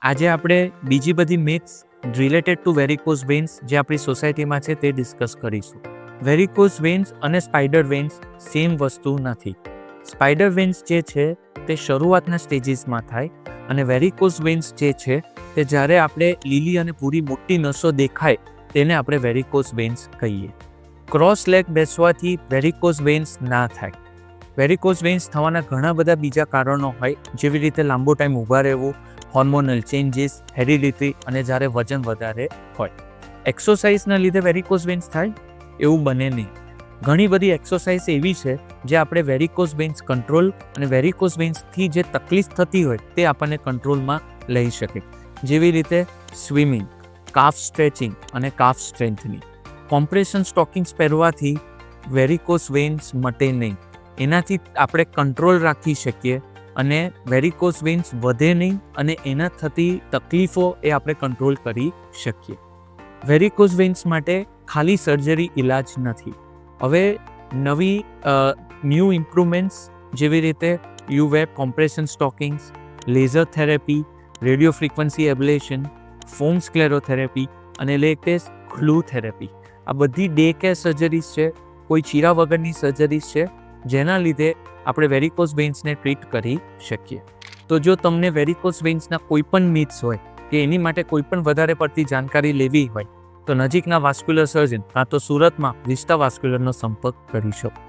આજે આપણે બીજી બધી myths related to varicose vans જે આપણી સોસાયટીમાં છે તે ડિસ્કસ કરીશું. વેરિકોઝ વેન્સ અને સ્પાઈડર વેન્સ સેમ વસ્તુ નથી. સ્પાઈડર વેન્સ જે છે તે શરૂઆતના સ્ટેજીસમાં થાય અને વેરિકોઝ વેન્સ જે છે તે જ્યારે આપણે લીલી અને પૂરી મોટી નસો દેખાય તેને આપણે વેરિકોઝ વેન્સ કહીએ. ક્રોસ લેગ બેસવાથી વેરિકોઝ વેન્સ ના થાય. વેરિકોઝ વેન્સ થવાના ઘણા બધા બીજા કારણો હોય, જેવી રીતે લાંબો ટાઈમ ઊભા રહેવું, હોર્મોનલ ચેન્જીસ, હેરિડિટી અને જ્યારે વજન વધારે હોય. એક્સરસાઇઝના લીધે વેરિકોઝ વેન્સ થાય એવું બને નહીં. ઘણી બધી એક્સરસાઇઝ એવી છે જે આપણે વેરિકોઝ વેન્સ કંટ્રોલ અને વેરિકોઝ વેન્સથી જે તકલીફ થતી હોય તે આપણને કંટ્રોલમાં લઈ શકે. જેવી રીતે સ્વિમિંગ, કાફ સ્ટ્રેચિંગ અને કાફ સ્ટ્રેન્થનિંગ. કોમ્પ્રેશન સ્ટોકિંગ્સ પહેરવાથી વેરિકોઝ વેન્સ મટે નહીં. એનાથી આપણે કંટ્રોલ રાખી શકીએ અને વેરિકોઝ વેન્સ વધે નહીં અને એના થતી તકલીફો એ આપણે કંટ્રોલ કરી શકીએ. વેરિકોઝ વેન્સ માટે ખાલી સર્જરી ઇલાજ નથી. હવે નવી ન્યૂ ઇમ્પ્રુવમેન્ટ્સ જેવી રીતે યુવેબ compression stockings, laser therapy, radio frequency ablation, foam sclerotherapy અને લેટેસ્ટ ગ્લુ થેરેપી, આ બધી ડે કેર સર્જરીઝ છે, કોઈ ચીરા વગરની સર્જરીઝ છે જેના લીધે આપણે વેરિકોઝ વેન્સને ટ્રીટ કરી શકીએ. તો જો તમને વેરિકોઝ વેન્સના કોઈ પણ મિથ્સ હોય કે એની માટે કોઈ પણ વધારે પડતી જાણકારી લેવી હોય તો નજીકના વાસ્ક્યુલર સર્જન કાં તો સુરતમાં વિસ્ટા વાસ્ક્યુલરનો સંપર્ક કરી શકો.